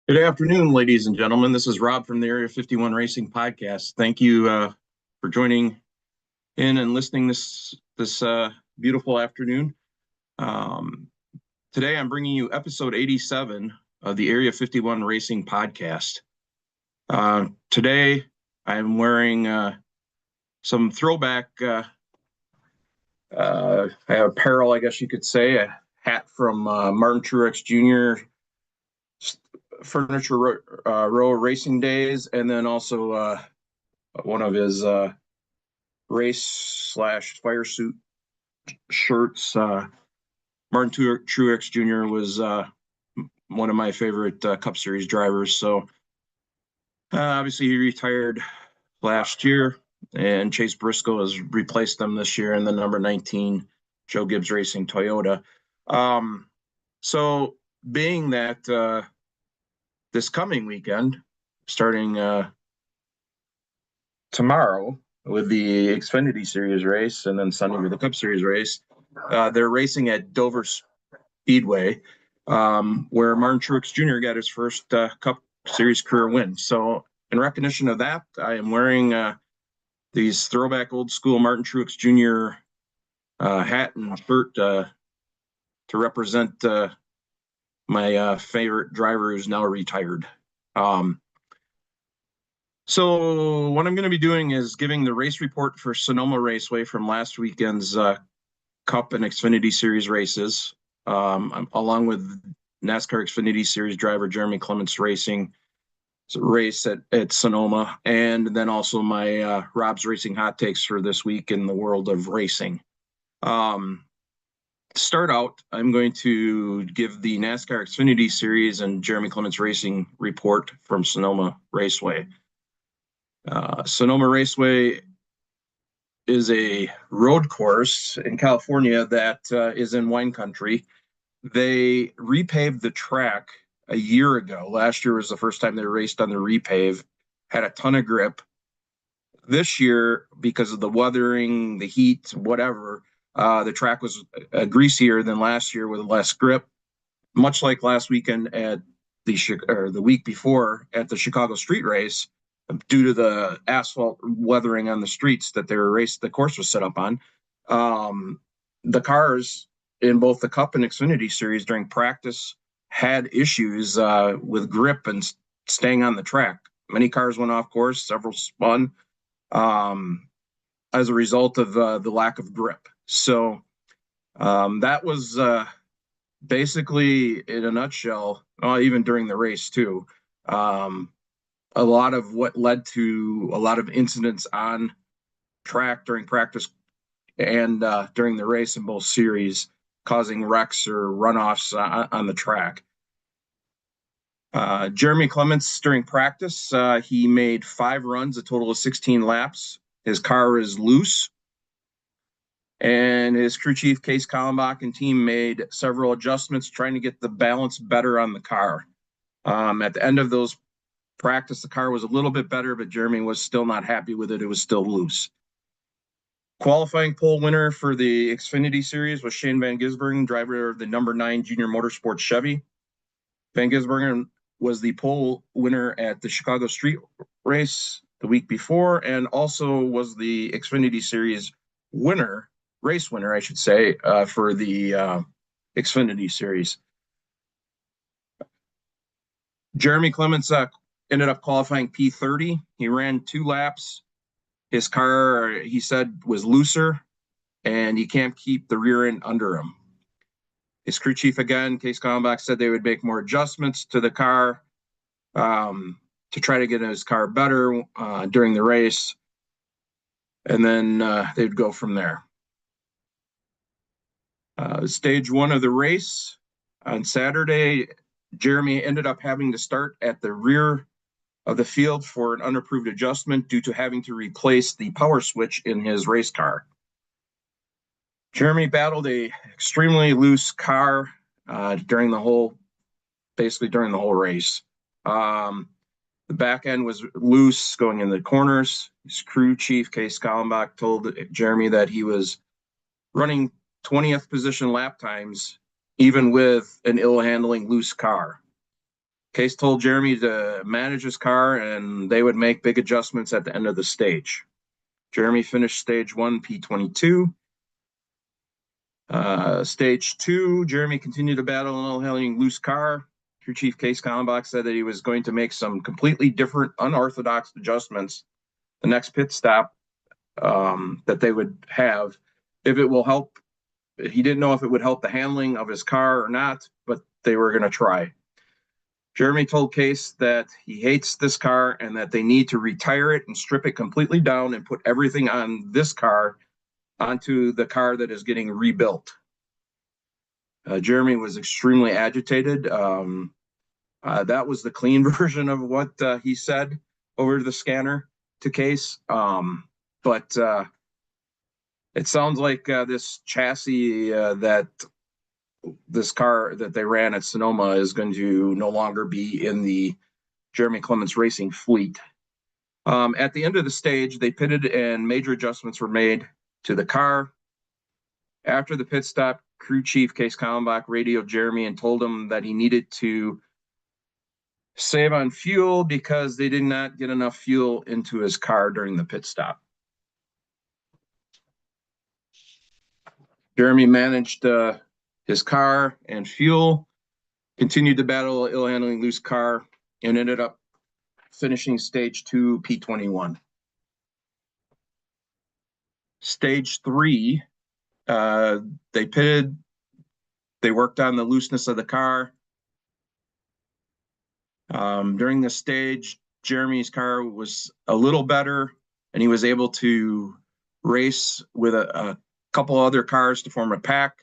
Good afternoon, ladies and gentlemen. This is Rob from the Area 51 Racing Podcast. Thank you for joining in and listening this beautiful afternoon. Um, Today, I'm bringing you episode 87 of the Area 51 Racing Podcast. Today, I'm wearing some throwback apparel, I guess you could say, a hat from Martin Truex Jr. Furniture Row Racing Days, and then also one of his race/fire suit shirts. Martin Truex Jr. was one of my favorite Cup Series drivers. So obviously he retired last year, and Chase Briscoe has replaced them this year in the number 19 Joe Gibbs Racing Toyota. So being that this coming weekend, starting tomorrow with the Xfinity Series race and then Sunday with the Cup Series race, they're racing at Dover Speedway, where Martin Truex Jr. got his first Cup Series career win. So in recognition of that, I am wearing these throwback old school Martin Truex Jr. Hat and shirt to represent my favorite driver who's now retired. So what I'm going to be doing is giving the race report for Sonoma Raceway from last weekend's Cup and Xfinity Series races, along with NASCAR Xfinity Series driver Jeremy Clements Racing race at Sonoma, and then also my Rob's Racing hot takes for this week in the world of racing. To start out, I'm going to give the NASCAR Xfinity Series and Jeremy Clements Racing report from Sonoma Raceway. Sonoma Raceway is a road course in California that is in wine country. They repaved the track a year ago. Last year was the first time they raced on the repave, had a ton of grip. This year, because of the weathering, the heat, whatever, the track was greasier than last year with less grip, much like last weekend at the week before at the Chicago Street Race. Due to the asphalt weathering on the streets that the course was set up on, the cars in both the Cup and Xfinity Series during practice had issues with grip and staying on the track. Many cars went off course, several spun as a result of the lack of grip. So that was basically, in a nutshell, even during the race too, a lot of what led to a lot of incidents on track during practice and during the race in both series, causing wrecks or runoffs on the track. Jeremy Clements, during practice, he made 5 runs, a total of 16 laps. His car is loose. And his crew chief, Case Kallenbach, and team made several adjustments trying to get the balance better on the car. At the end of those practice, the car was a little bit better, but Jeremy was still not happy with it. It was still loose. Qualifying pole winner for the Xfinity Series was Shane Van Gisbergen, driver of the number 9 Junior Motorsports Chevy. Van Gisbergen was the pole winner at the Chicago Street Race the week before, and also was the Xfinity Series race winner, I should say, for the Xfinity Series. Jeremy Clements ended up qualifying P30. He ran 2 laps. His car, he said, was looser, and he can't keep the rear end under him. His crew chief, again, Case Kallenbach, said they would make more adjustments to the car to try to get his car better during the race, and then they'd go from there. Stage 1 of the race on Saturday, Jeremy ended up having to start at the rear of the field for an unapproved adjustment due to having to replace the power switch in his race car. Jeremy battled a extremely loose car during the whole race. The back end was loose going in the corners. His crew chief, Case Kallenbach, told Jeremy that he was running 20th position lap times, even with an ill-handling loose car. Case told Jeremy to manage his car and they would make big adjustments at the end of the stage. Jeremy finished stage 1, P22. Stage 2, Jeremy continued to battle an ill-handling loose car. Crew Chief Case Kallenbach said that he was going to make some completely different, unorthodox adjustments the next pit stop that they would have. If it will help, he didn't know if it would help the handling of his car or not, but they were going to try. Jeremy told Case that he hates this car and that they need to retire it and strip it completely down and put everything on this car onto the car that is getting rebuilt. Jeremy was extremely agitated. That was the clean version of what he said over the scanner to Case. But it sounds like this chassis that this car that they ran at Sonoma is going to no longer be in the Jeremy Clements Racing fleet. At the end of the stage, they pitted and major adjustments were made to the car. After the pit stop, Crew Chief Case Kallenbach radioed Jeremy and told him that he needed to save on fuel because they did not get enough fuel into his car during the pit stop. Jeremy managed his car and fuel, continued to battle an ill-handling loose car, and ended up finishing stage 2, P21. Stage 3, they pitted, they worked on the looseness of the car. During this stage, Jeremy's car was a little better, and he was able to race with a couple other cars to form a pack.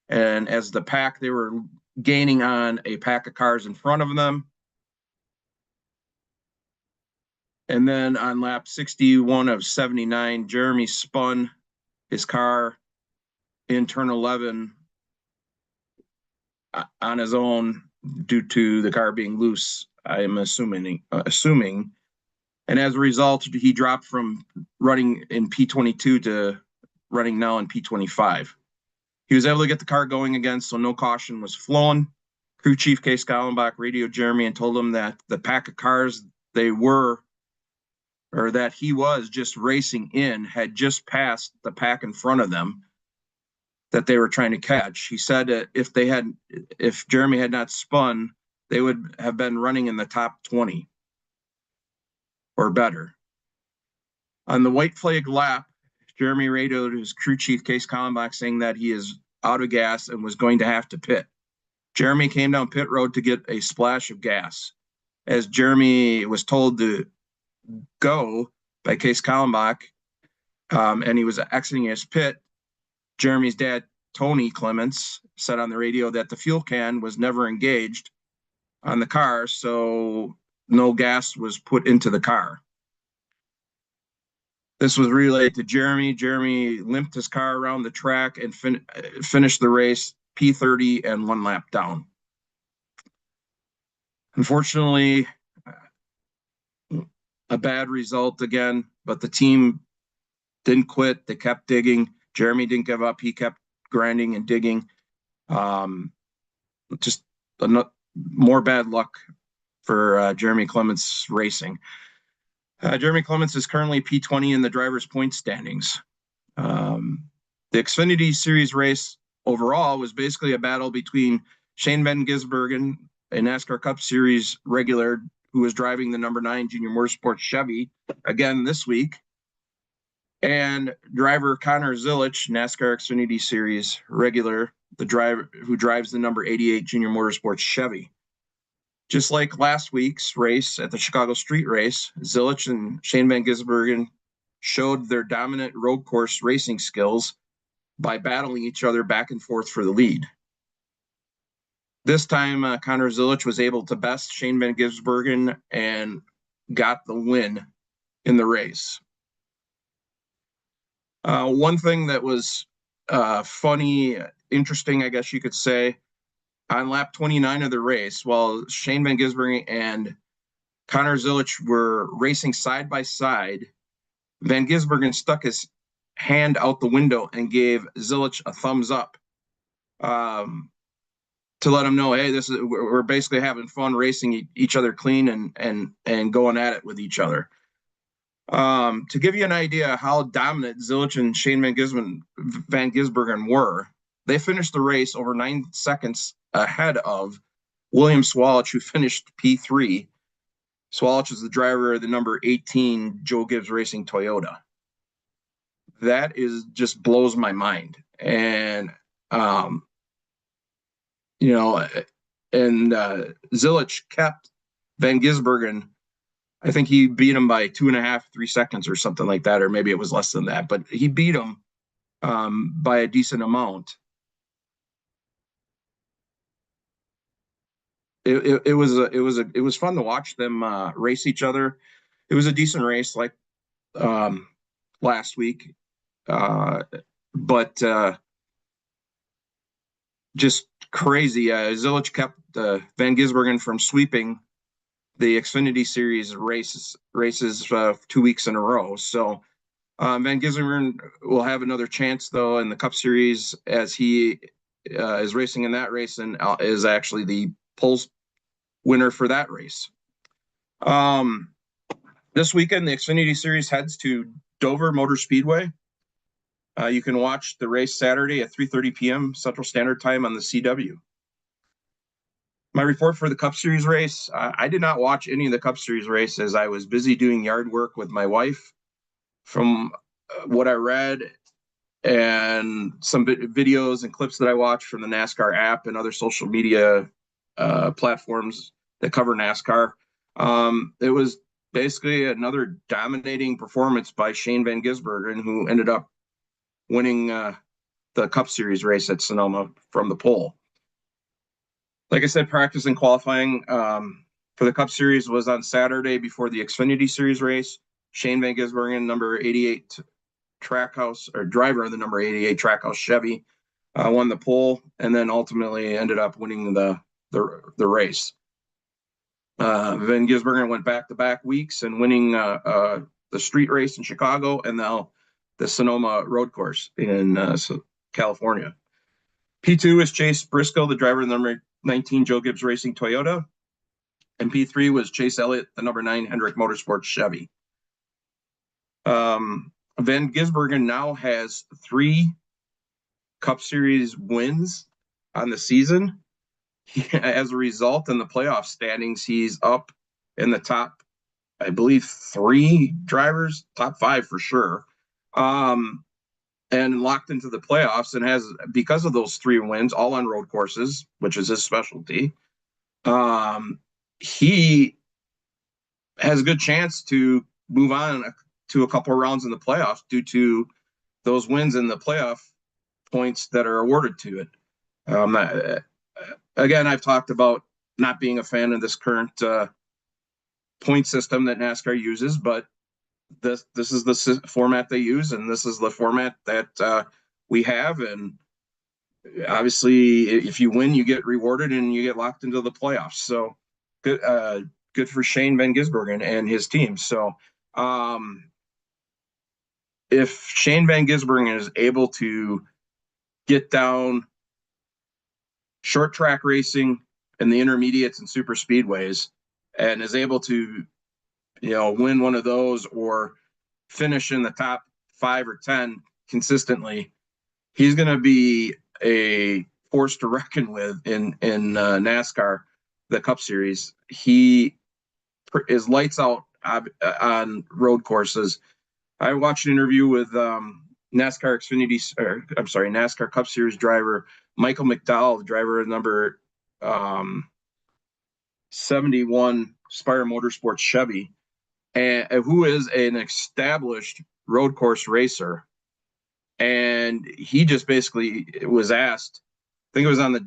And as the pack, they were gaining on a pack of cars in front of them. And then on lap 61 of 79, Jeremy spun his car in turn 11 on his own due to the car being loose, I am assuming. And as a result, he dropped from running in P22 to running now in P25. He was able to get the car going again, so no caution was flown. Crew Chief Case Kallenbach radioed Jeremy and told him that the pack of cars that he was just racing in had just passed the pack in front of them that they were trying to catch. He said that if Jeremy had not spun, they would have been running in the top 20 or better. On the white flag lap, Jeremy radioed his crew chief Case Kallenbach saying that he is out of gas and was going to have to pit. Jeremy came down pit road to get a splash of gas. As Jeremy was told to go by Case Kallenbach, and he was exiting his pit, Jeremy's dad, Tony Clements, said on the radio that the fuel can was never engaged on the car, so no gas was put into the car. This was relayed to Jeremy. Jeremy limped his car around the track and finished the race P30 and 1 lap down. Unfortunately, a bad result again, but the team didn't quit. They kept digging. Jeremy didn't give up. He kept grinding and digging. Just more bad luck for Jeremy Clements Racing. Jeremy Clements is currently P20 in the driver's point standings. The Xfinity Series race overall was basically a battle between Shane Van Gisbergen, a NASCAR Cup Series regular who was driving the number 9 Junior Motorsports Chevy again this week, and driver Connor Zilisch, NASCAR Xfinity Series regular, the driver who drives the number 88 Junior Motorsports Chevy. Just like last week's race at the Chicago Street Race, Zilisch and Shane Van Gisbergen showed their dominant road course racing skills by battling each other back and forth for the lead. This time, Connor Zilisch was able to best Shane Van Gisbergen and got the win in the race. One thing that was funny, interesting, I guess you could say, on lap 29 of the race, while Shane Van Gisbergen and Connor Zilisch were racing side by side, Van Gisbergen stuck his hand out the window and gave Zilisch a thumbs up. to let them know, hey, we're basically having fun racing each other clean and going at it with each other. To give you an idea how dominant Zilich and Shane Van Gisbergen were, they finished the race over 9 seconds ahead of William Swalich, who finished P3. Swalich is the driver of the number 18 Joe Gibbs Racing Toyota. That just blows my mind. And Zilich kept Van Gisbergen. I think he beat him by 2.5, 3 seconds or something like that, or maybe it was less than that. But he beat him by a decent amount. It was fun to watch them race each other. It was a decent race, like last week, but just crazy. Zilich kept Van Gisbergen from sweeping the Xfinity Series races 2 weeks in a row. So Van Gisbergen will have another chance, though, in the Cup Series, as he is racing in that race and is actually the pole winner for that race. This weekend, the Xfinity Series heads to Dover Motor Speedway. You can watch the race Saturday at 3:30 p.m. Central Standard Time on the CW. My report for the Cup Series race, I did not watch any of the Cup Series race as I was busy doing yard work with my wife. From what I read and some videos and clips that I watched from the NASCAR app and other social media platforms that cover NASCAR, it was basically another dominating performance by Shane Van Gisbergen, who ended up winning the Cup Series race at Sonoma from the pole. Like I said, practice and qualifying for the Cup Series was on Saturday before the Xfinity Series race. Shane Van Gisbergen, number 88 Trackhouse, or driver of the number 88 Trackhouse Chevy, won the pole and then ultimately ended up winning the race. Van Gisbergen went back-to-back weeks and winning the street race in Chicago and now the Sonoma road course in California. P2 is Chase Briscoe, the driver of the number 19 Joe Gibbs Racing Toyota. And P3 was Chase Elliott, the number 9 Hendrick Motorsports Chevy. Van Gisbergen now has 3 Cup Series wins on the season. As a result, in the playoff standings, he's up in the top, I believe, 3 drivers, top 5 for sure, and locked into the playoffs, and has, because of those 3 wins, all on road courses, which is his specialty, he has a good chance to move on to a couple of rounds in the playoffs due to those wins in the playoff points that are awarded to it. Again, I've talked about not being a fan of this current point system that NASCAR uses, but this is the format they use, and this is the format that we have. And obviously, if you win, you get rewarded and you get locked into the playoffs. So good for Shane Van Gisbergen and his team. So if Shane Van Gisbergen is able to get down short track racing in the intermediates and super speedways and is able to, win one of those or finish in the top 5 or 10 consistently, he's going to be a force to reckon with in NASCAR, the Cup Series. He is lights out on road courses. I watched an interview with NASCAR Cup Series driver Michael McDowell, driver of number 71 Spire Motorsports Chevy, and who is an established road course racer. And he just basically was asked, I think it was on the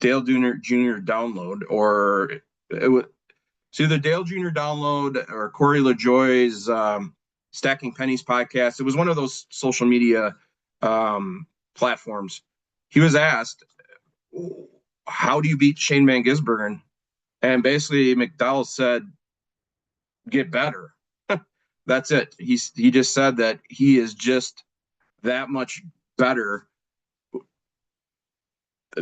Dale Jr. download, or it was either Dale Jr. download or Corey LaJoie's Stacking Pennies podcast. It was one of those social media platforms. He was asked, how do you beat Shane Van Gisbergen? And basically McDowell said, get better. That's it. He just said that he is just that much better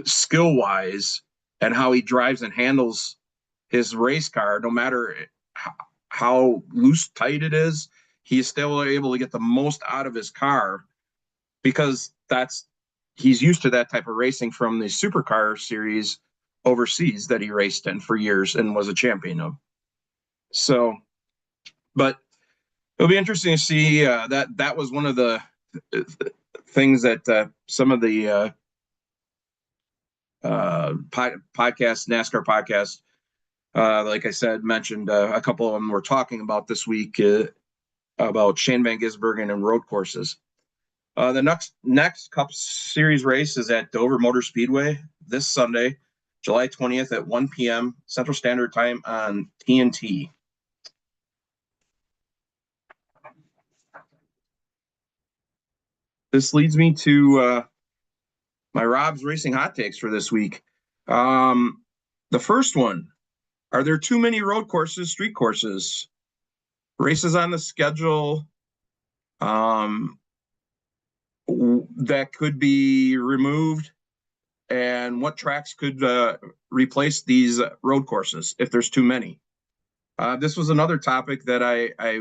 skill wise and how he drives and handles his race car, no matter how loose, tight it is, he's still able to get the most out of his car because he's used to that type of racing from the supercar series overseas that he raced in for years and was a champion of. So, but it'll be interesting to see that was one of the things that some of the podcast, NASCAR podcast, like I said, mentioned a couple of them were talking about this week about Shane Van Gisbergen and road courses. The next Cup Series race is at Dover Motor Speedway this Sunday, July 20th at 1 p.m. Central Standard Time on TNT. This leads me to my Rob's Racing hot takes for this week. The first one, are there too many road courses, street courses, races on the schedule that could be removed? And what tracks could replace these road courses if there's too many? This was another topic that I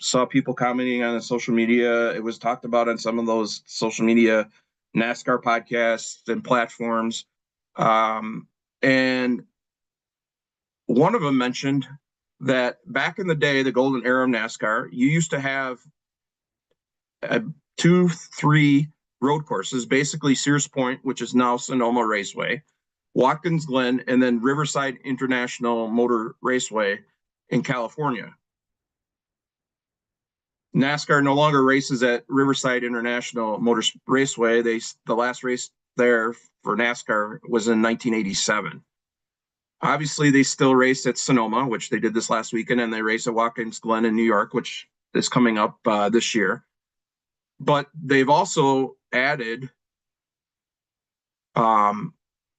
saw people commenting on social media. It was talked about on some of those social media NASCAR podcasts and platforms. And one of them mentioned that back in the day, the golden era of NASCAR, you used to have 2-3 road courses, basically Sears Point, which is now Sonoma Raceway, Watkins Glen, and then Riverside International Motor Raceway in California. NASCAR no longer races at Riverside International Motor Raceway. The last race there for NASCAR was in 1987. Obviously, they still race at Sonoma, which they did this last weekend, and they race at Watkins Glen in New York, which is coming up this year. But they've also added COTA,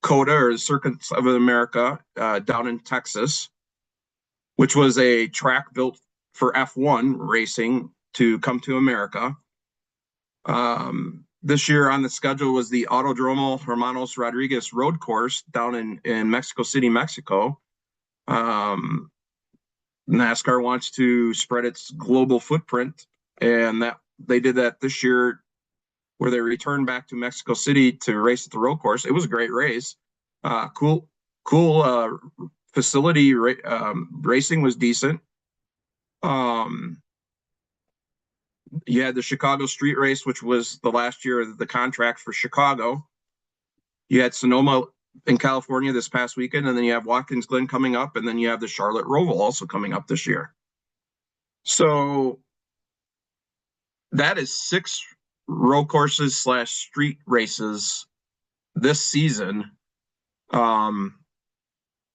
or the Circuits of America, down in Texas, which was a track built for F1 racing to come to America. This year on the schedule was the Autodromo Hermanos Rodriguez road course down in Mexico City, Mexico. NASCAR wants to spread its global footprint, and that they did that this year, where they returned back to Mexico City to race at the road course. It was a great race. Cool facility. Racing was decent. You had the Chicago Street Race, which was the last year of the contract for Chicago. You had Sonoma in California this past weekend, and then you have Watkins Glen coming up, and then you have the Charlotte Roval also coming up this year. So that is 6 road courses / street races this season, out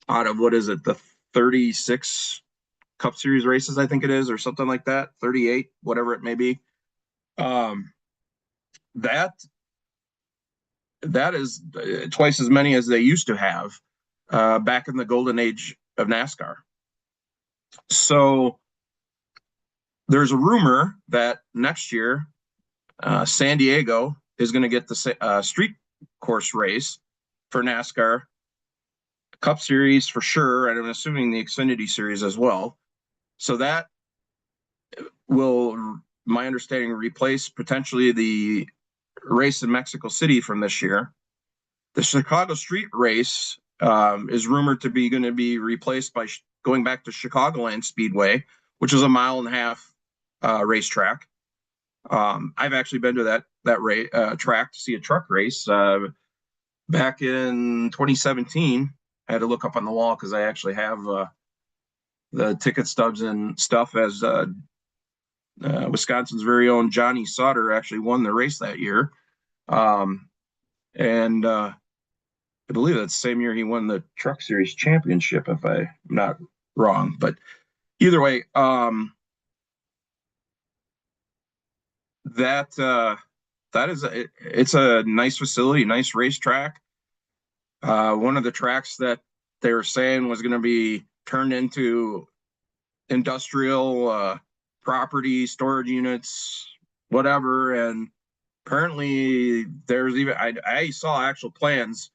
of what is it, the 36 Cup Series races, I think it is, or something like that, 38, whatever it may be. That is twice as many as they used to have back in the golden age of NASCAR. So there's a rumor that next year San Diego is going to get the street course race for NASCAR, Cup Series for sure, and I'm assuming the Xfinity Series as well. So that will, my understanding, replace potentially the race in Mexico City from this year. The Chicago Street Race is rumored to be going to be replaced by going back to Chicagoland Speedway, which is a 1.5 mile racetrack. I've actually been to that track to see a truck race back in 2017. I had to look up on the wall because I actually have the ticket stubs and stuff, as Wisconsin's very own Johnny Sauter actually won the race that year. And I believe that's the same year he won the Truck Series championship, if I'm not wrong. But either way, it's a nice facility, nice racetrack. One of the tracks that they were saying was going to be turned into industrial property, storage units, whatever. And apparently there's even, I saw actual plans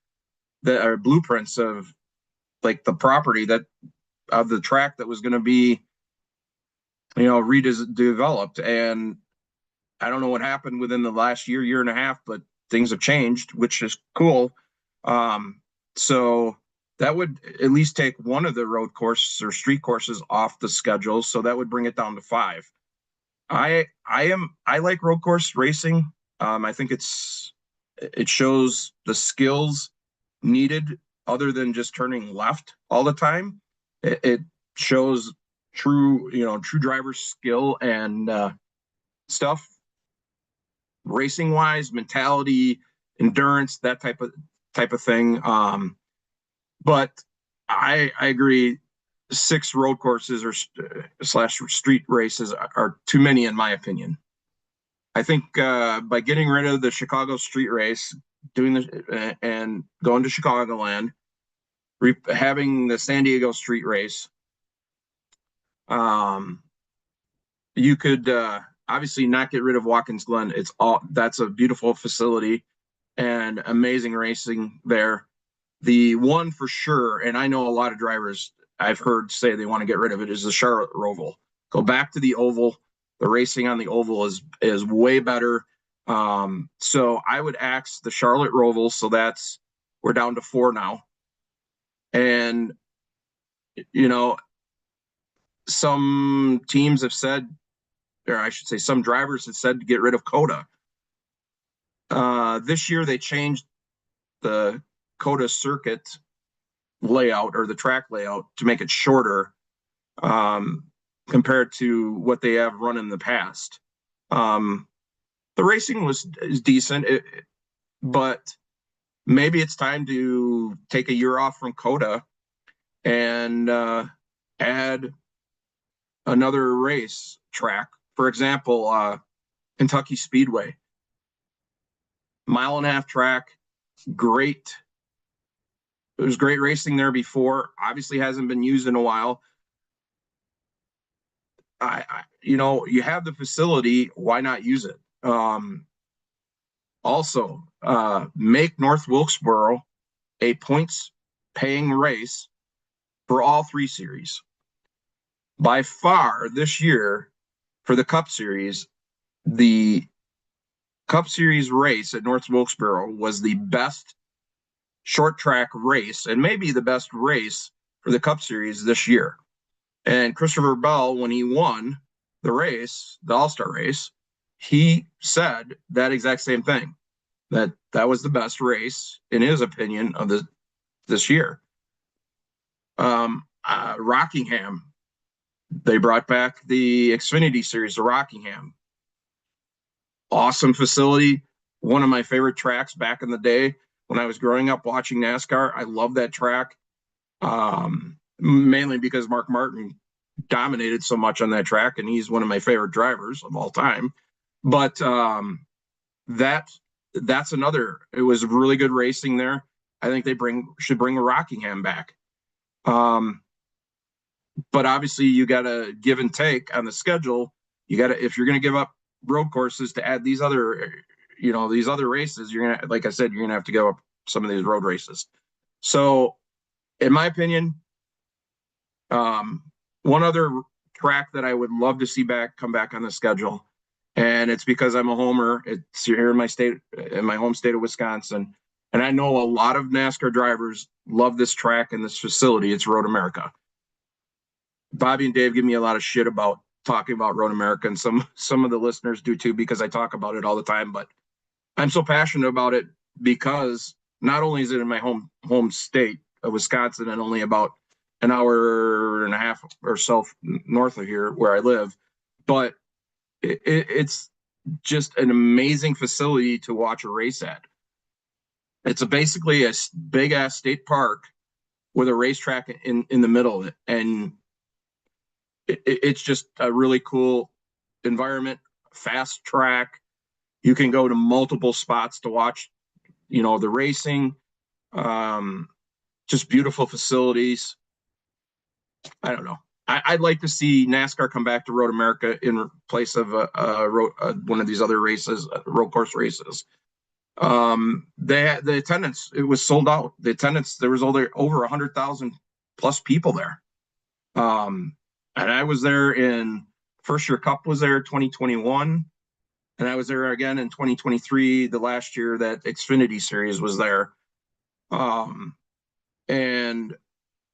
that are blueprints of like the property that of the track that was going to be, redeveloped. And I don't know what happened within the last year and a half, but things have changed, which is cool. So that would at least take one of the road courses or street courses off the schedule. So that would bring it down to 5. I like road course racing. I think it shows the skills needed other than just turning left all the time. It shows true driver skill and stuff, racing wise, mentality, endurance, that type of thing. But I agree, 6 road courses or slash street races are too many in my opinion. I think by getting rid of the Chicago street race, and going to Chicagoland, having the San Diego street race, you could obviously not get rid of Watkins Glen. That's a beautiful facility and amazing racing there. The one for sure, and I know a lot of drivers I've heard say they want to get rid of it, is the Charlotte Roval. Go back to the oval. The racing on the oval is way better. So I would axe the Charlotte Roval. So we're down to 4 now. And, some teams have said, or I should say some drivers have said to get rid of COTA. This year they changed the COTA circuit layout or the track layout to make it shorter compared to what they have run in the past. The racing is decent, but maybe it's time to take a year off from COTA and add another race track. For example, Kentucky Speedway, 1.5-mile track, great. It was great racing there before. Obviously hasn't been used in a while. You have the facility, why not use it? Also, make North Wilkesboro a points paying race for all 3 series. By far this year for the Cup Series, the Cup Series race at North Wilkesboro was the best short track race and maybe the best race for the Cup Series this year. And Christopher Bell, when he won the race, the All-Star race, he said that exact same thing, that was the best race in his opinion of this year. Rockingham, they brought back the Xfinity Series to Rockingham. Awesome facility. One of my favorite tracks back in the day when I was growing up watching NASCAR. I love that track, mainly because Mark Martin dominated so much on that track, and he's one of my favorite drivers of all time. But that's another. It was really good racing there. I think they should bring Rockingham back. But obviously you got to give and take on the schedule. You got to, if you're going to give up road courses to add these other races, you're going to, like I said, you're going to have to give up some of these road races. So in my opinion, one other track that I would love to see come back on the schedule, and it's because I'm a homer. It's here in my home state of Wisconsin. And I know a lot of NASCAR drivers love this track and this facility. It's Road America. Bobby and Dave give me a lot of shit about talking about Road America, and some of the listeners do too, because I talk about it all the time. But I'm so passionate about it because not only is it in my home state of Wisconsin and only about an hour and a half or so north of here where I live, but it's just an amazing facility to watch a race at. It's basically a big ass state park with a racetrack in the middle of it, and it's just a really cool environment. Fast track. You can go to multiple spots to watch, the racing. Just beautiful facilities. I don't know. I'd like to see NASCAR come back to Road America in place of one of these other races, road course races. The attendance, it was sold out. The attendance, there was over 100,000 plus people there. And I was there in first year Cup was there 2021, and I was there again in 2023, the last year that Xfinity Series was there. And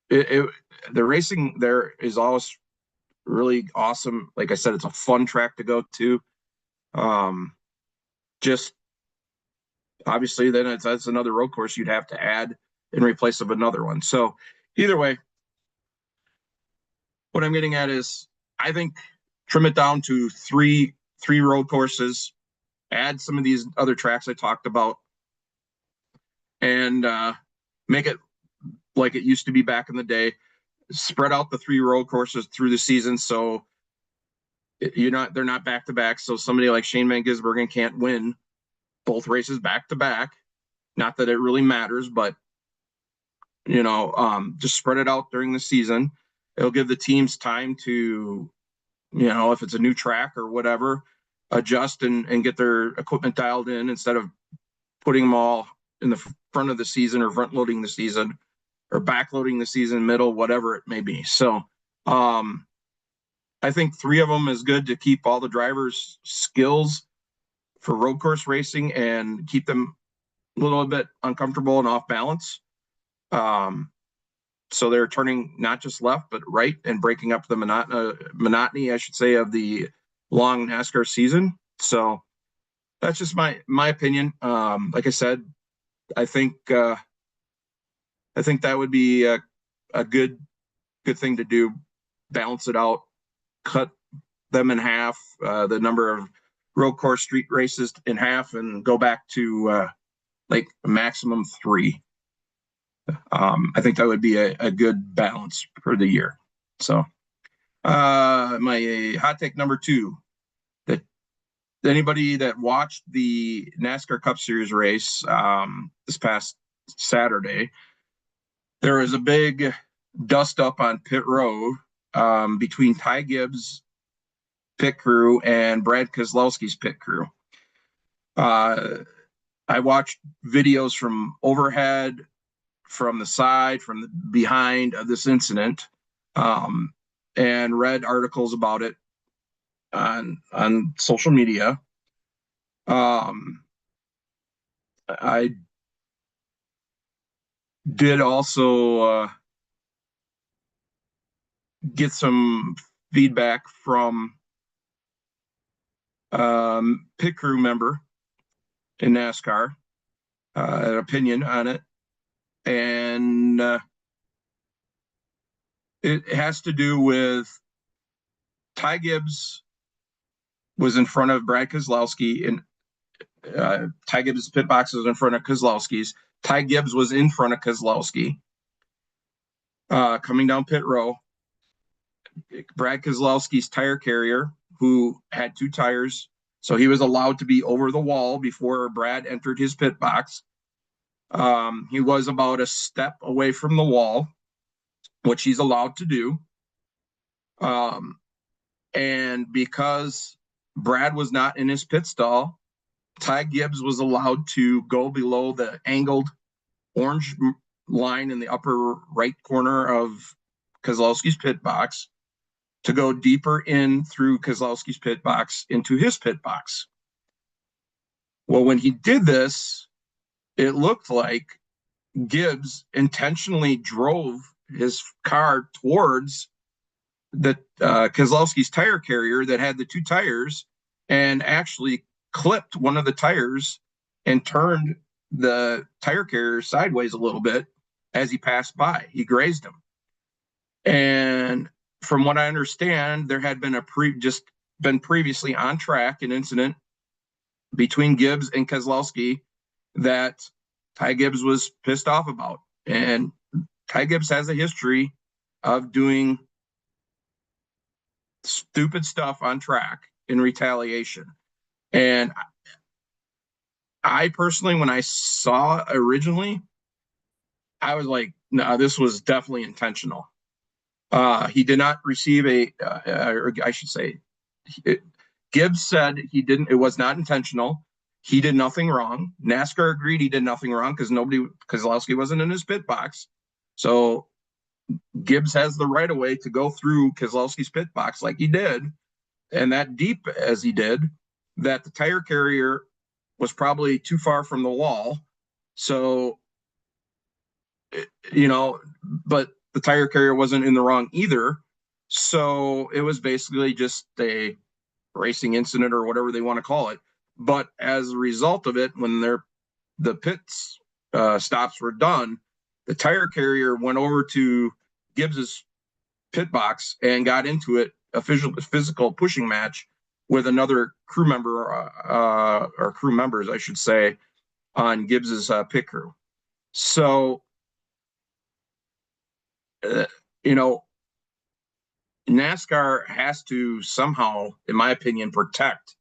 the racing there is always really awesome. Like I said, it's a fun track to go to. Just obviously, then that's another road course you'd have to add in replace of another one. So either way, what I'm getting at is I think trim it down to three road courses, add some of these other tracks I talked about, and make it like it used to be back in the day. Spread out the 3 road courses through the season, so they're not back to back. So somebody like Shane Van Gisbergen can't win both races back to back. Not that it really matters, but just spread it out during the season. It'll give the teams time to, if it's a new track or whatever, adjust and get their equipment dialed in instead of putting them all in the front of the season or front loading the season or back loading the season, middle, whatever it may be. So I think 3 of them is good to keep all the drivers' skills for road course racing and keep them a little bit uncomfortable and off balance. So they're turning not just left, but right and breaking up the monotony, I should say, of the long NASCAR season. So that's just my opinion. Like I said, I think that would be a good thing to do. Balance it out, cut them in half, the number of road course street races in half, and go back to like a maximum 3. I think that would be a good balance for the year. So my hot take number 2, that anybody that watched the NASCAR Cup Series race this past Saturday, there was a big dust up on pit road between Ty Gibbs' pit crew and Brad Keselowski's pit crew. I watched videos from overhead, from the side, from the behind of this incident, and read articles about it on social media. I did also get some feedback from pit crew member in NASCAR, an opinion on it. And it has to do with Ty Gibbs was in front of Brad Keselowski, and Ty Gibbs' pit box was in front of Keselowski's. Ty Gibbs was in front of Keselowski coming down pit row. Brad Keselowski's tire carrier, who had 2 tires, so he was allowed to be over the wall before Brad entered his pit box. He was about a step away from the wall, which he's allowed to do. And because Brad was not in his pit stall, Ty Gibbs was allowed to go below the angled orange line in the upper right corner of Keselowski's pit box to go deeper in through Keselowski's pit box into his pit box. Well, when he did this, it looked like Gibbs intentionally drove his car towards the Keselowski's tire carrier that had the 2 tires, and actually clipped one of the tires and turned the tire carrier sideways a little bit as he passed by. He grazed him. And from what I understand, there had been previously on track an incident between Gibbs and Keselowski that Ty Gibbs was pissed off about. And Ty Gibbs has a history of doing stupid stuff on track in retaliation. And I personally, when I saw originally, I was like, no, this was definitely intentional. He did not receive or I should say, Gibbs said he didn't, it was not intentional. He did nothing wrong. NASCAR agreed he did nothing wrong because Keselowski wasn't in his pit box. So Gibbs has the right of way to go through Keselowski's pit box like he did, and that deep as he did, that the tire carrier was probably too far from the wall. So, but the tire carrier wasn't in the wrong either. So it was basically just a racing incident or whatever they want to call it. But as a result of it, when the pits stops were done, the tire carrier went over to Gibbs's pit box and got into it, a physical pushing match with another crew member or crew members, I should say, on Gibbs's pit crew. So, NASCAR has to somehow, in my opinion, protect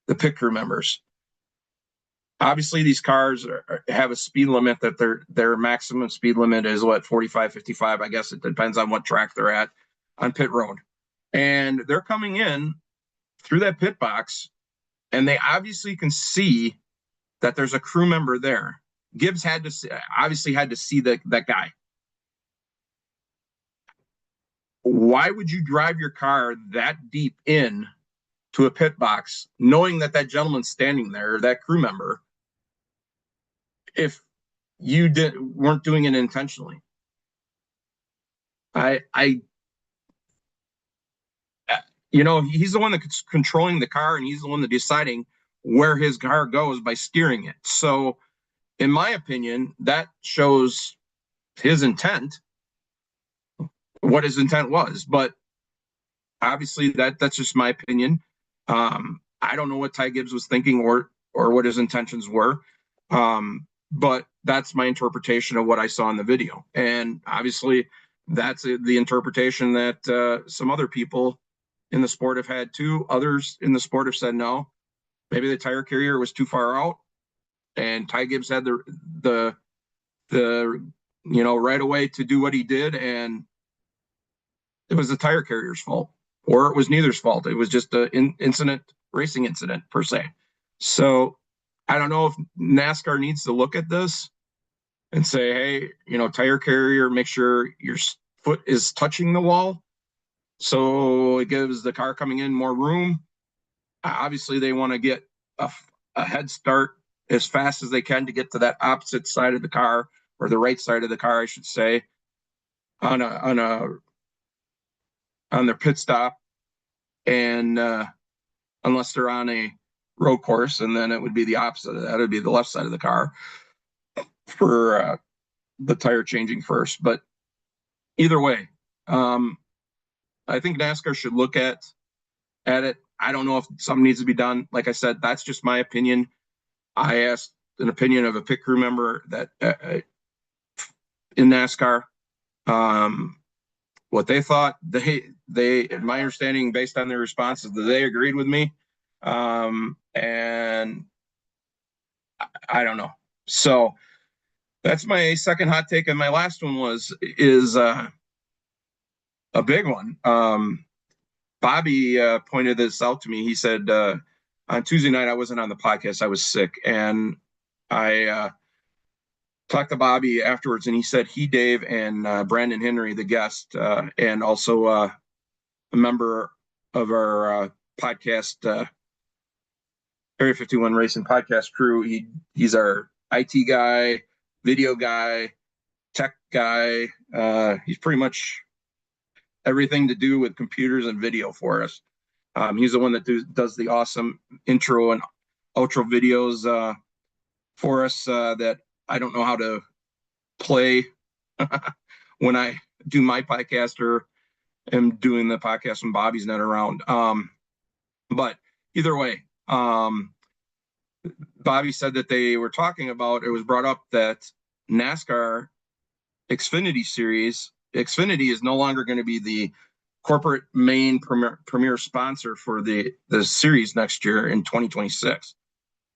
the pit crew members. Obviously, these cars have a speed limit that their maximum speed limit is what, 45, 55. I guess it depends on what track they're at on pit road. And they're coming in through that pit box, and they obviously can see that there's a crew member there. Gibbs obviously had to see that guy. Why would you drive your car that deep in to a pit box, knowing that gentleman's standing there, that crew member, if you weren't doing it intentionally? He's the one that's controlling the car, and he's the one that's deciding where his car goes by steering it. So, in my opinion, that shows his intent, what his intent was. But obviously, that's just my opinion. I don't know what Ty Gibbs was thinking or what his intentions were. But that's my interpretation of what I saw in the video. And obviously, that's the interpretation that some other people in the sport have had too. Others in the sport have said no. Maybe the tire carrier was too far out, and Ty Gibbs had the right away to do what he did, and it was the tire carrier's fault, or it was neither's fault. It was just an racing incident per se. So I don't know if NASCAR needs to look at this and say, hey, tire carrier, make sure your foot is touching the wall, so it gives the car coming in more room. Obviously, they want to get a head start as fast as they can to get to that opposite side of the car, or the right side of the car, I should say, on their pit stop. And unless they're on a road course, and then it would be the opposite of that. It would be the left side of the car for the tire changing first. But either way, I think NASCAR should look at it. I don't know if something needs to be done. Like I said, that's just my opinion. I asked an opinion of a pit crew member that in NASCAR, what they thought. They, in my understanding, based on their responses, that they agreed with me. And I don't know. So that's my second hot take, and my last one is a big one. Bobby pointed this out to me. He said on Tuesday night I wasn't on the podcast. I was sick, and I talked to Bobby afterwards, and he said he, Dave, and Brandon Henry, the guest, and also a member of our podcast, Area 51 Racing podcast crew. He's our IT guy, video guy, tech guy. He's pretty much everything to do with computers and video for us. He's the one that does the awesome intro and outro videos for us that I don't know how to play when I do my podcast or am doing the podcast when Bobby's not around. But either way, Bobby said that they were talking about, it was brought up that NASCAR Xfinity Series, Xfinity is no longer going to be the corporate main premier sponsor for the series next year in 2026.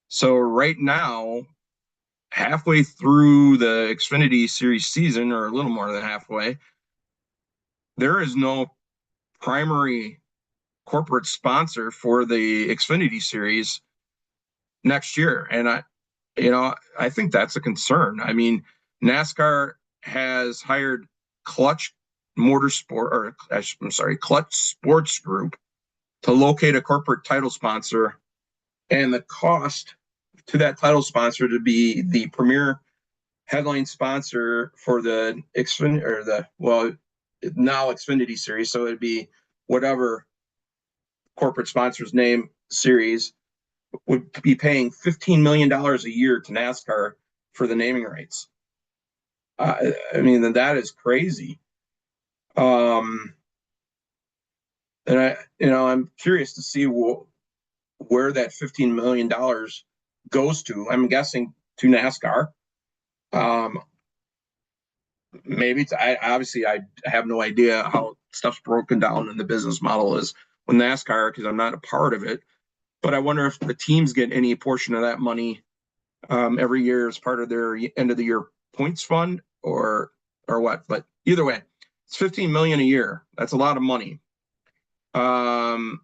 So right now, halfway through the Xfinity Series season, or a little more than halfway, there is no primary corporate sponsor for the Xfinity Series. next year. And I think that's a concern. I mean, NASCAR has hired Clutch Motorsport, or I'm sorry, Clutch Sports Group to locate a corporate title sponsor, and the cost to that title sponsor to be the premier headline sponsor for the now Xfinity series. So it'd be whatever corporate sponsor's name series would be paying $15 million a year to NASCAR for the naming rights. I mean, that is crazy. And I'm curious to see where that $15 million goes to. I'm guessing to NASCAR. Maybe I have no idea how stuff's broken down in the business model is with NASCAR because I'm not a part of it. But I wonder if the teams get any portion of that money every year as part of their end of the year points fund or what. But either way, it's $15 million a year. That's a lot of money. Xfinity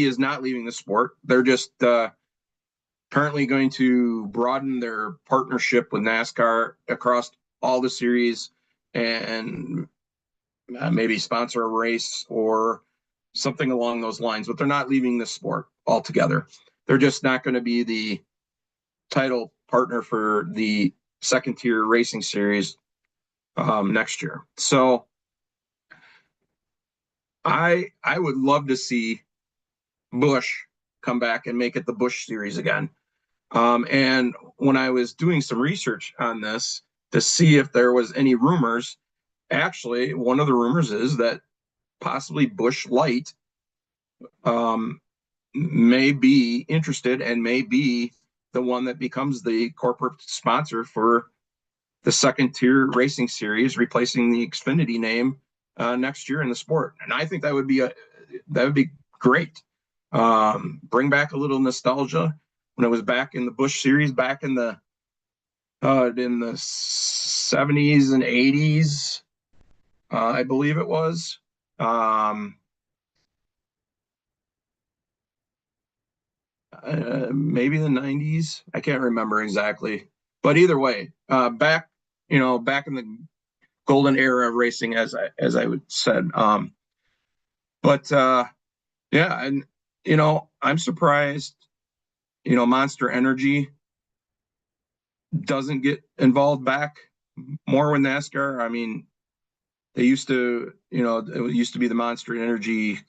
is not leaving the sport. They're just apparently going to broaden their partnership with NASCAR across all the series and maybe sponsor a race or something along those lines. But they're not leaving the sport altogether. They're just not going to be the title partner for the second tier racing series next year. So I would love to see Busch come back and make it the Busch series again. And when I was doing some research on this to see if there was any rumors, actually, one of the rumors is that possibly Busch Light may be interested and may be the one that becomes the corporate sponsor for the second tier racing series, replacing the Xfinity name next year in the sport. And I think that would be great. Bring back a little nostalgia when it was back in the Busch series, back in the 70s and 80s, I believe it was. Maybe the 90s. I can't remember exactly. But either way, back in the golden era of racing, as I would said. But yeah, and I'm surprised, Monster Energy doesn't get involved back more with NASCAR. I mean, they used to, it used to be the Monster Energy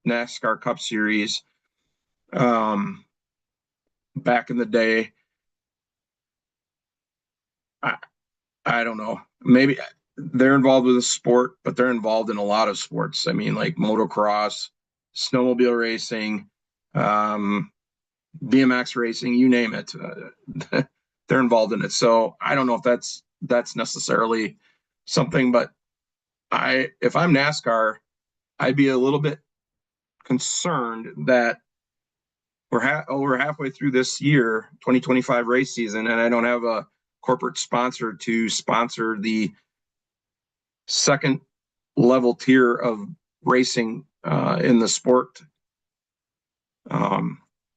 NASCAR Cup Series back in the day. I don't know. Maybe they're involved with a sport, but they're involved in a lot of sports. I mean, like motocross, snowmobile racing, BMX racing, you name it. They're involved in it. So I don't know if that's necessarily something, but if I'm NASCAR, I'd be a little bit concerned that we're over halfway through this year, 2025 race season, and I don't have a corporate sponsor to sponsor the second level tier of racing in the sport.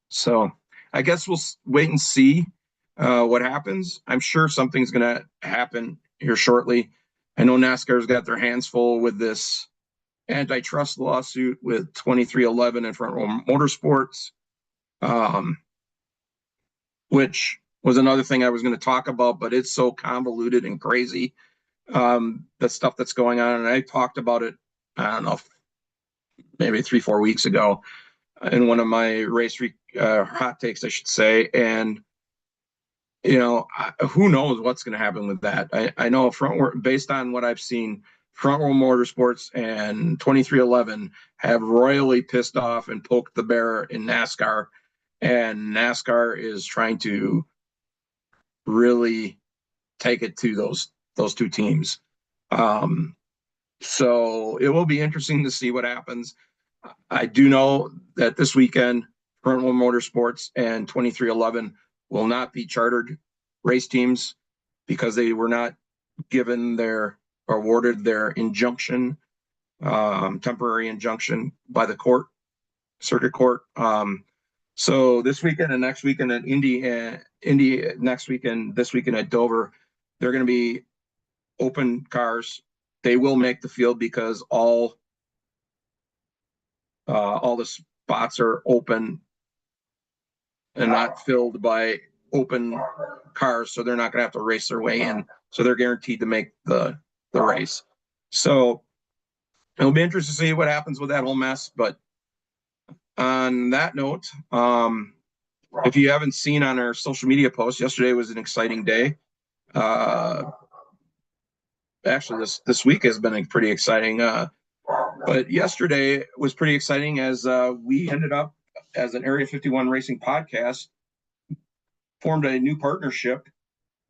So I guess we'll wait and see what happens. I'm sure something's going to happen here shortly. I know NASCAR's got their hands full with this antitrust lawsuit with 2311 and Front Row Motorsports, which was another thing I was going to talk about, but it's so convoluted and crazy, the stuff that's going on. And I talked about it, I don't know, maybe 3-4 weeks ago in one of my race hot takes, I should say. And, who knows what's going to happen with that. I know based on what I've seen, Front Row Motorsports and 2311 have royally pissed off and poked the bear in NASCAR. And NASCAR is trying to really take it to those two teams. So it will be interesting to see what happens. I do know that this weekend, Front Row Motorsports and 2311 will not be chartered race teams because they were not given awarded their injunction, temporary injunction by the circuit court. So this weekend and next weekend at Indy next weekend, this weekend at Dover, they're going to be open cars. They will make the field because all the spots are open and not filled by open cars, so they're not going to have to race their way in. So they're guaranteed to make the race. So it'll be interesting to see what happens with that whole mess. But on that note, if you haven't seen on our social media posts, yesterday was an exciting day. Actually, this week has been pretty exciting. But yesterday was pretty exciting as we ended up as an Area 51 Racing podcast, formed a new partnership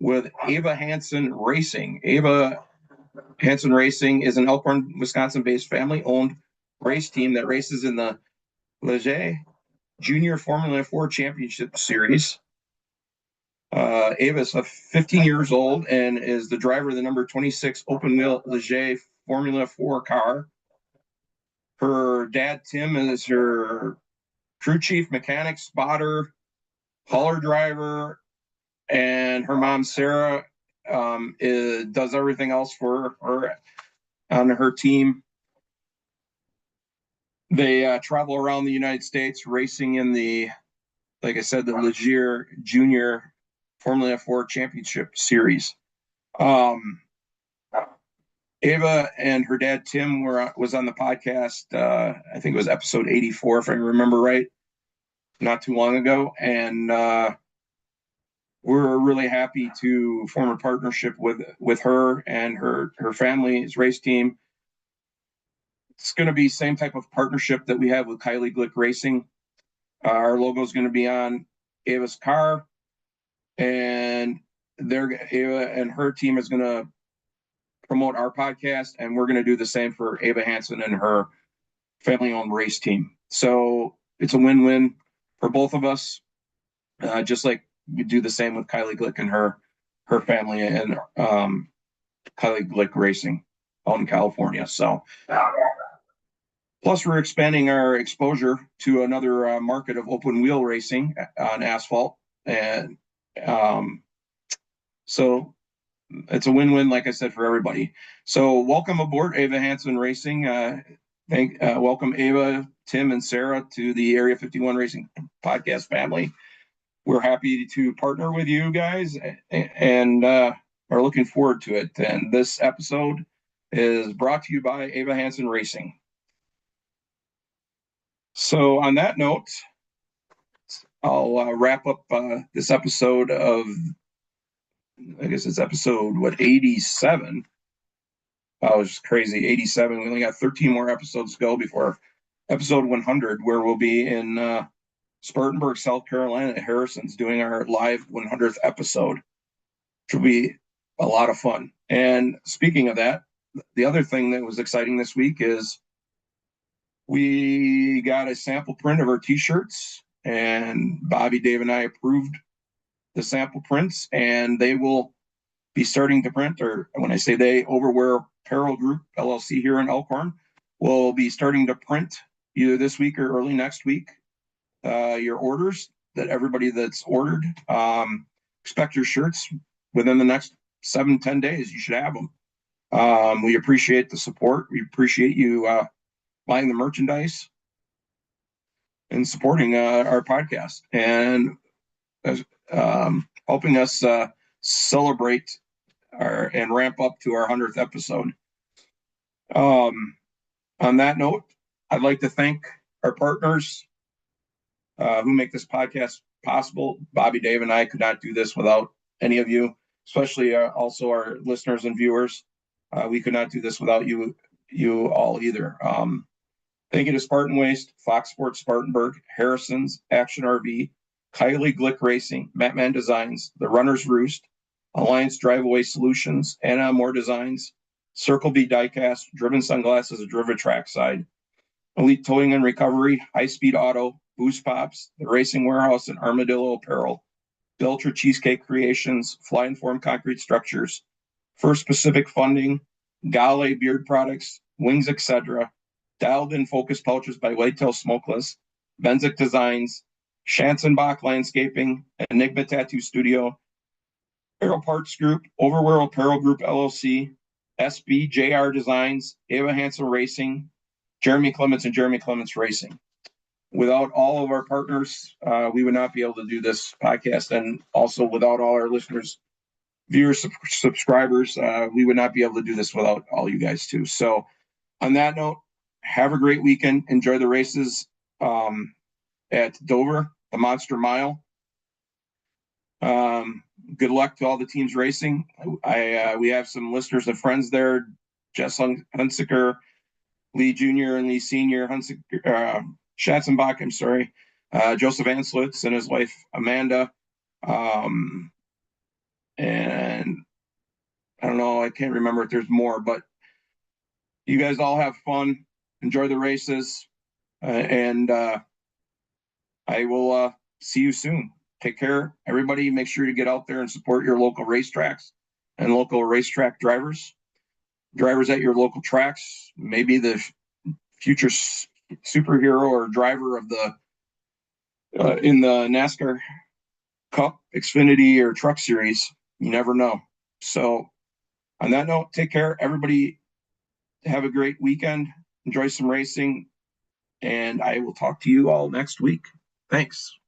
with Ava Hansen Racing. Ava Hansen Racing is an Elkhorn, Wisconsin-based family-owned race team that races in the Leger Junior Formula 4 Championship Series. Ava is 15 years old and is the driver of the number 26 open-wheel Leger Formula 4 car. Her dad, Tim, is her crew chief, mechanic, spotter, hauler driver, and her mom, Sarah, does everything else for her on her team. They travel around the United States racing in the, like I said, the Leger Junior Formula 4 Championship Series. Ava and her dad, Tim, was on the podcast. I think it was episode 84, if I remember right, not too long ago. And we're really happy to form a partnership with her and her family's race team. It's going to be same type of partnership that we have with Kylie Glick Racing. Our logo is going to be on Ava's car, and Ava and her team is going to promote our podcast, and we're going to do the same for Ava Hansen and her family-owned race team. So it's a win-win for both of us, just like we do the same with Kylie Glick and her family and Kylie Glick Racing out in California. So plus we're expanding our exposure to another market of open wheel racing on asphalt. And so it's a win-win, like I said, for everybody. So welcome aboard Ava Hansen Racing. Welcome Ava, Tim, and Sarah to the Area 51 Racing podcast family. We're happy to partner with you guys and are looking forward to it. And this episode is brought to you by Ava Hansen Racing. So on that note, I'll wrap up this episode of, I guess it's episode, 87? Oh, it's crazy, 87. We only got 13 more episodes to go before episode 100, where we'll be in Spartanburg, South Carolina at Harrison's doing our live 100th episode, which will be a lot of fun. And speaking of that, the other thing that was exciting this week is we got a sample print of our t-shirts, and Bobby, Dave, and I approved the sample prints, and they will be starting to print, or when I say they, Overwear Apparel Group, LLC here in Elkhorn, will be starting to print either this week or early next week your orders, that everybody that's ordered, expect your shirts within the next 7-10 days. You should have them. We appreciate the support. We appreciate you buying the merchandise and supporting our podcast and helping us celebrate and ramp up to our 100th episode. On that note, I'd like to thank our partners who make this podcast possible. Bobby, Dave, and I could not do this without any of you, especially also our listeners and viewers. We could not do this without you all either. Thank you to Spartan Waste, Fox Sports Spartanburg, Harrison's, Action RV, Kylie Glick Racing, Matman Designs, The Runner's Roost, Alliance Drive-Away Solutions, Anna Moore Designs, Circle B Diecast, Driven Sunglasses, Driven Trackside, Elite Towing and Recovery, High Speed Auto, Boost Pops, The Racing Warehouse, and Armadillo Apparel, Belcher Cheesecake Creations, Fly Informed Concrete Structures, First Pacific Funding, Gale Beard Products, Wings, etc., Dialed In Focus Pouches by Whitetail Smokeless, Benzik Designs, Schanzenbach Landscaping, Enigma Tattoo Studio, Aero Parts Group, Overworld Apparel Group LLC, SBJR Designs, Ava Hansen Racing, Jeremy Clements, and Jeremy Clements Racing. Without all of our partners, we would not be able to do this podcast. And also without all our listeners, viewers, subscribers, we would not be able to do this without all you guys too. So on that note, have a great weekend. Enjoy the races at Dover, the Monster Mile. Good luck to all the teams racing. We have some listeners and friends there. Jess Hunsiker, Lee Jr. and Lee Sr., Schatzenbach, I'm sorry, Joseph Anslitz and his wife, Amanda. And I don't know, I can't remember if there's more, but you guys all have fun. Enjoy the races. And I will see you soon. Take care, everybody. Make sure you get out there and support your local racetracks and local racetrack drivers at your local tracks. Maybe the future superhero or driver of the in the NASCAR Cup, Xfinity, or Truck Series. You never know. So on that note, take care, everybody. Have a great weekend. Enjoy some racing, and I will talk to you all next week. Thanks.